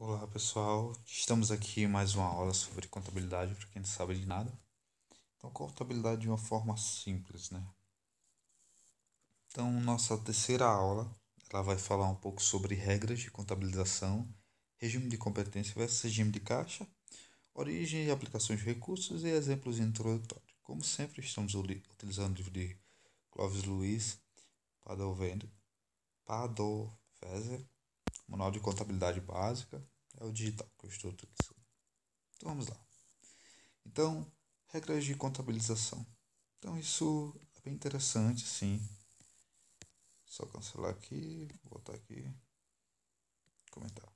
Olá pessoal, estamos aqui em mais uma aula sobre contabilidade para quem não sabe de nada. Então, contabilidade de uma forma simples, né? Então, nossa terceira aula, ela vai falar um pouco sobre regras de contabilização, regime de competência versus regime de caixa, origem e aplicações de recursos e exemplos introdutórios. Como sempre, estamos utilizando o livro de Clovis Luiz Padoveser, Manual de Contabilidade Básica, é o digital que eu estou utilizando. Então, vamos lá. Então, regras de contabilização. Então, isso é bem interessante, sim. Só cancelar aqui, voltar aqui, comentar.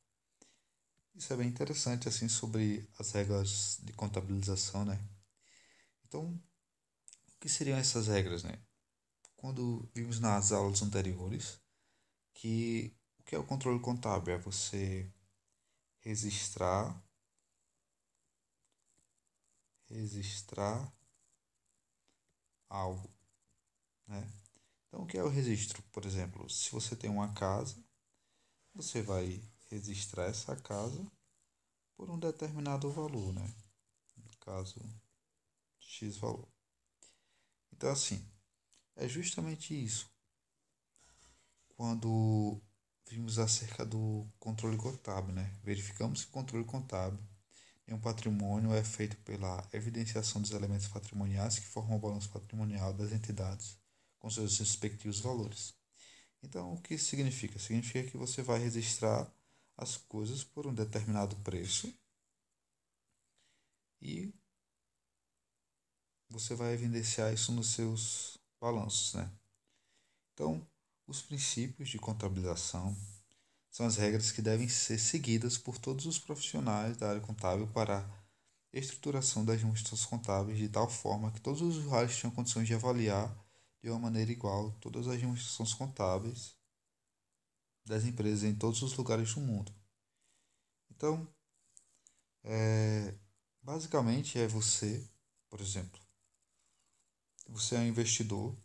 Isso é bem interessante, assim, sobre as regras de contabilização, né? Então, o que seriam essas regras, né? Quando vimos nas aulas anteriores que o que é o controle contábil? É você registrar, registrar algo, né? Então, o que é o registro? Por exemplo, se você tem uma casa, você vai registrar essa casa por um determinado valor, né? No caso, X valor. Então, assim, é justamente isso. Quando vimos acerca do controle contábil, né? Verificamos que o controle contábil em um patrimônio é feito pela evidenciação dos elementos patrimoniais que formam o balanço patrimonial das entidades com seus respectivos valores. Então, o que isso significa? Significa que você vai registrar as coisas por um determinado preço e você vai evidenciar isso nos seus balanços, né? Então, os princípios de contabilização são as regras que devem ser seguidas por todos os profissionais da área contábil para a estruturação das demonstrações contábeis de tal forma que todos os usuários tenham condições de avaliar de uma maneira igual todas as demonstrações contábeis das empresas em todos os lugares do mundo. Então, é, basicamente é você, por exemplo, você é um investidor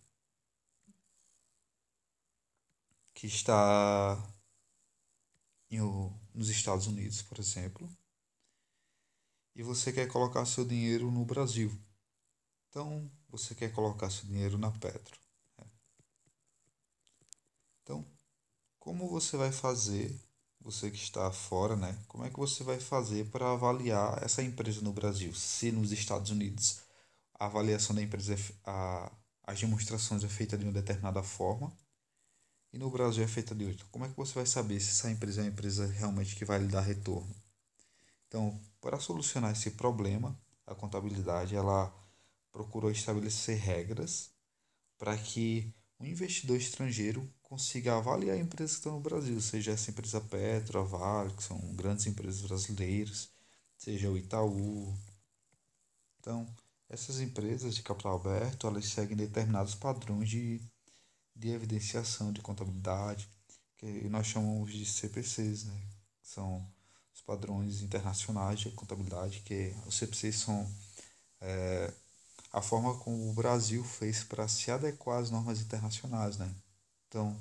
que está nos Estados Unidos, por exemplo, e você quer colocar seu dinheiro no Brasil. Então, você quer colocar seu dinheiro na Petro, né? Então, como você vai fazer, você que está fora, né? Como é que você vai fazer para avaliar essa empresa no Brasil? Se nos Estados Unidos a avaliação da empresa, as demonstrações é feita de uma determinada forma e no Brasil é feita de outra. Como é que você vai saber se essa empresa é uma empresa realmente que vai lhe dar retorno? Então, para solucionar esse problema, a contabilidade ela procurou estabelecer regras para que um investidor estrangeiro consiga avaliar empresas que estão no Brasil, seja essa empresa Petro, a Vale, que são grandes empresas brasileiras, seja o Itaú. Então, essas empresas de capital aberto, elas seguem determinados padrões de evidenciação de contabilidade, que nós chamamos de CPCs, né? São os padrões internacionais de contabilidade, que os CPCs são a forma como o Brasil fez para se adequar às normas internacionais, né? Então,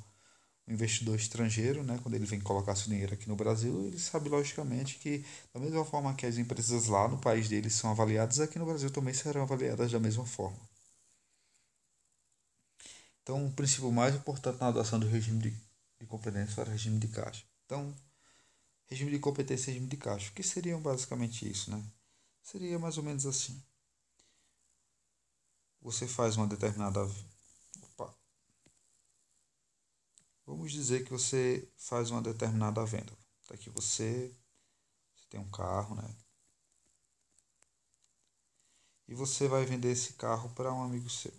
o investidor estrangeiro, né, quando ele vem colocar seu dinheiro aqui no Brasil, ele sabe logicamente que da mesma forma que as empresas lá no país deles são avaliadas, aqui no Brasil também serão avaliadas da mesma forma. Então, o princípio mais importante na adoção do regime de competência era o regime de caixa. Então, regime de competência e regime de caixa. O que seriam basicamente isso, né? Seria mais ou menos assim. Você faz uma determinada. Opa, vamos dizer que você faz uma determinada venda. Daqui você tem um carro, né? E você vai vender esse carro para um amigo seu.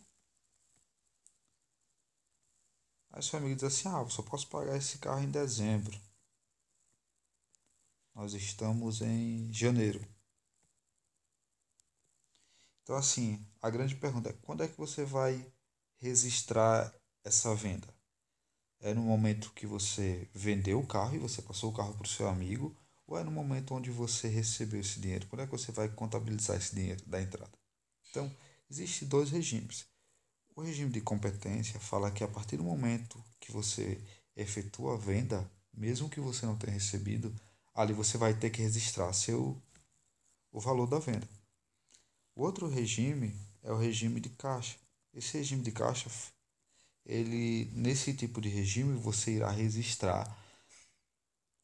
Aí seu amigo diz assim: Ah, eu só posso pagar esse carro em dezembro. Nós estamos em janeiro. Então, assim, a grande pergunta é: quando é que você vai registrar essa venda? É no momento que você vendeu o carro e você passou o carro para o seu amigo? Ou é no momento onde você recebeu esse dinheiro? Quando é que você vai contabilizar esse dinheiro da entrada? Então, existem dois regimes. O regime de competência fala que a partir do momento que você efetua a venda, mesmo que você não tenha recebido, ali você vai ter que registrar o valor da venda. O outro regime é o regime de caixa. Esse regime de caixa, nesse tipo de regime, você irá registrar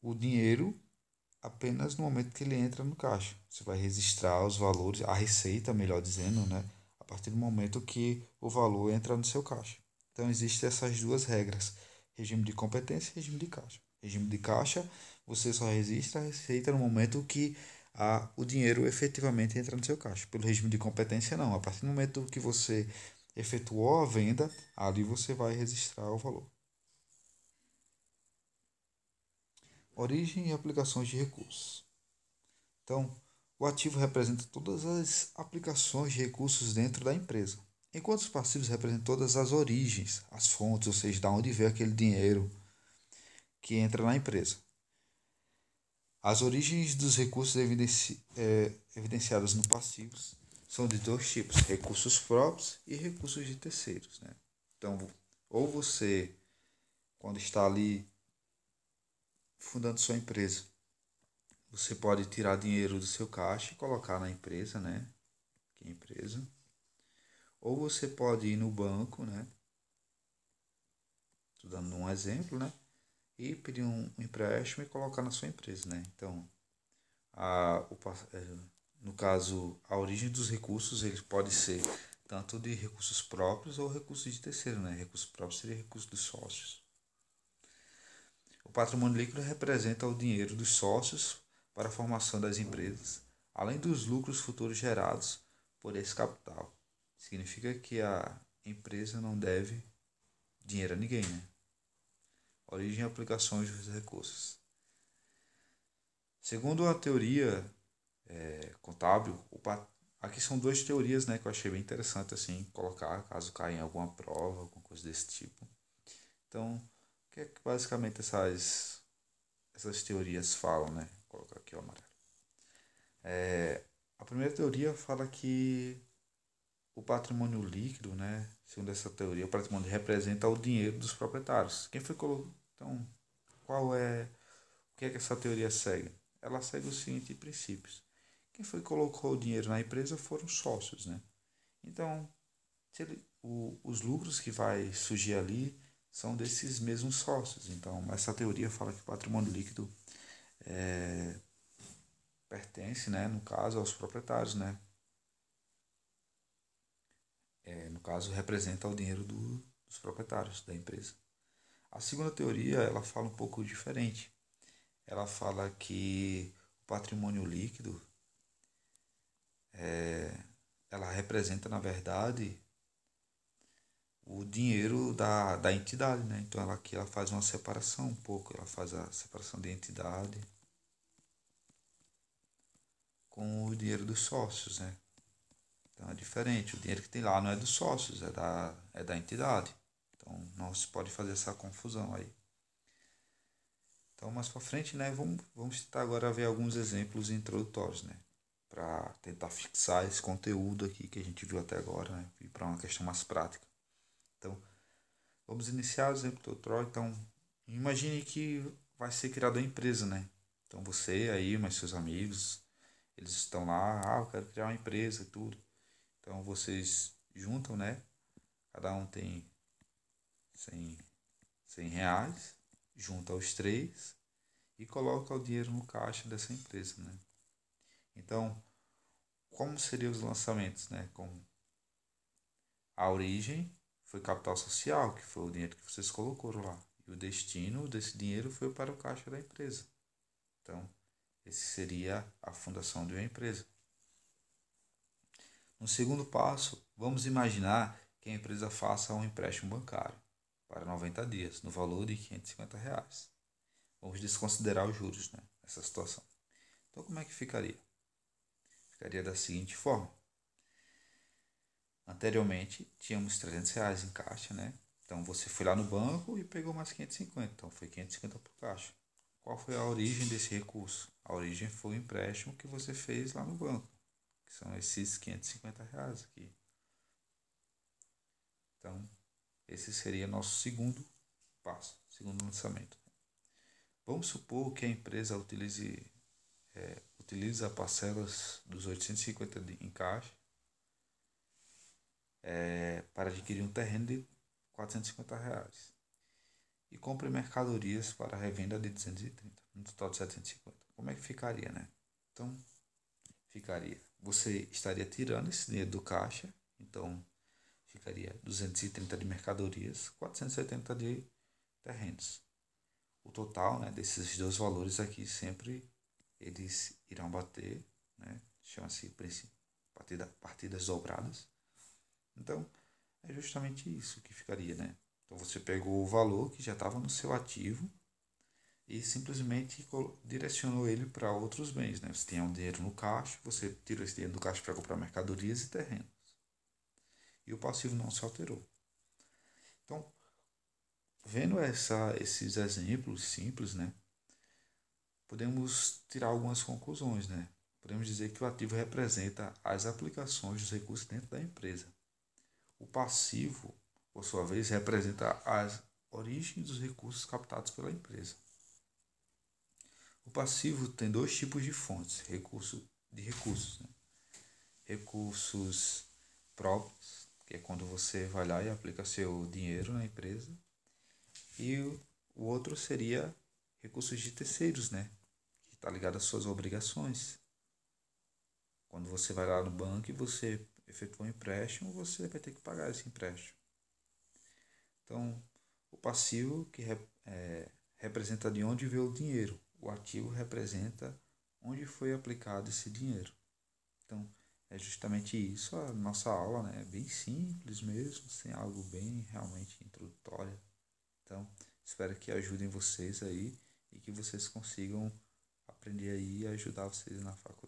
o dinheiro apenas no momento que ele entra no caixa. Você vai registrar os valores, a receita, melhor dizendo, né? A partir do momento que o valor entra no seu caixa. Então, existem essas duas regras: regime de competência e regime de caixa. Regime de caixa, você só registra a receita no momento que o dinheiro efetivamente entra no seu caixa. Pelo regime de competência, não. A partir do momento que você efetuou a venda, ali você vai registrar o valor. Origem e aplicações de recursos. Então, o ativo representa todas as aplicações de recursos dentro da empresa, enquanto os passivos representam todas as origens, as fontes, ou seja, de onde veio aquele dinheiro que entra na empresa. As origens dos recursos evidenciadas no passivos são de dois tipos: recursos próprios e recursos de terceiros, né? Então, ou você, quando está ali fundando sua empresa, você pode tirar dinheiro do seu caixa e colocar na empresa, né? Que é a empresa. Ou você pode ir no banco, né? Estou dando um exemplo, né? E pedir um empréstimo e colocar na sua empresa, né? Então, a, o, no caso, a origem dos recursos, ele pode ser tanto de recursos próprios ou recursos de terceiro, né? Recursos próprios seria recursos dos sócios. O patrimônio líquido representa o dinheiro dos sócios para a formação das empresas, além dos lucros futuros gerados por esse capital. Significa que a empresa não deve dinheiro a ninguém, né? Origem e aplicações dos recursos. Segundo a teoria contábil, aqui são duas teorias, né, que eu achei bem interessante assim colocar caso caia em alguma prova, alguma coisa desse tipo. Então, o que é que basicamente essas teorias falam, né? Vou colocar aqui o amarelo. A primeira teoria fala que o patrimônio líquido, né, segundo essa teoria, o patrimônio representa o dinheiro dos proprietários. Quem foi colocado? Então, o que é que essa teoria segue? Ela segue os seguintes princípios. Quem foi que colocou o dinheiro na empresa foram os sócios, né? Então, os lucros que vai surgir ali são desses mesmos sócios. Então, essa teoria fala que o patrimônio líquido pertence, né, no caso, aos proprietários, né? No caso, representa o dinheiro dos proprietários da empresa. A segunda teoria, ela fala um pouco diferente. Ela fala que o patrimônio líquido, ela representa, na verdade, o dinheiro da entidade, né? Então aqui ela faz uma separação um pouco, ela faz a separação de entidade com o dinheiro dos sócios, né? Então é diferente, o dinheiro que tem lá não é dos sócios, é da entidade. Então não se pode fazer essa confusão aí. Então mais para frente, né, vamos tentar agora ver alguns exemplos introdutórios, né? Para tentar fixar esse conteúdo aqui que a gente viu até agora, né? E para uma questão mais prática. Então, vamos iniciar o exemplo do Troy. Então, imagine que vai ser criada uma empresa, né? Então, você aí, mais seus amigos, eles estão lá, eu quero criar uma empresa e tudo. Então, vocês juntam, né? Cada um tem 100, 100 reais, junta os três e coloca o dinheiro no caixa dessa empresa, né? Então, como seriam os lançamentos, né? Com a origem foi capital social, que foi o dinheiro que vocês colocaram lá. E o destino desse dinheiro foi para o caixa da empresa. Então, esse seria a fundação de uma empresa. No segundo passo, vamos imaginar que a empresa faça um empréstimo bancário para 90 dias, no valor de R$ 550. Vamos desconsiderar os juros, né, nessa situação. Então, como é que ficaria? Ficaria da seguinte forma. Anteriormente, tínhamos R$ 300 em caixa, né? Então, você foi lá no banco e pegou mais 550. Então, foi 550 para o caixa. Qual foi a origem desse recurso? A origem foi o empréstimo que você fez lá no banco, que são esses R$ 550 aqui. Então, esse seria nosso segundo passo, segundo lançamento. Vamos supor que a empresa utiliza parcelas dos 850 em caixa para adquirir um terreno de R$ 450 e compre mercadorias para revenda de 230, no total de 750. Como é que ficaria, né? Então, você estaria tirando esse dinheiro do caixa, então ficaria 230 de mercadorias, 470 de terrenos. O total, né, desses dois valores aqui sempre eles irão bater, né? Chama-se partidas dobradas. Então, é justamente isso que ficaria, né? Então você pegou o valor que já estava no seu ativo e simplesmente direcionou ele para outros bens, né? Você tinha um dinheiro no caixa, você tirou esse dinheiro do caixa para comprar mercadorias e terrenos. E o passivo não se alterou. Então, vendo esses exemplos simples, né? Podemos tirar algumas conclusões, né? Podemos dizer que o ativo representa as aplicações dos recursos dentro da empresa. O passivo, por sua vez, representa as origens dos recursos captados pela empresa. O passivo tem dois tipos de fontes de recursos, né? Recursos próprios, que é quando você vai lá e aplica seu dinheiro na empresa, e o outro seria recursos de terceiros, né? Que está ligado às suas obrigações. Quando você vai lá no banco e você efetua um empréstimo, você vai ter que pagar esse empréstimo. Então, o passivo representa de onde veio o dinheiro. O ativo representa onde foi aplicado esse dinheiro. Então, é justamente isso a nossa aula, né? É bem simples mesmo, sem algo bem realmente introdutório. Então, espero que ajudem vocês aí e que vocês consigam aprender aí e ajudar vocês na faculdade.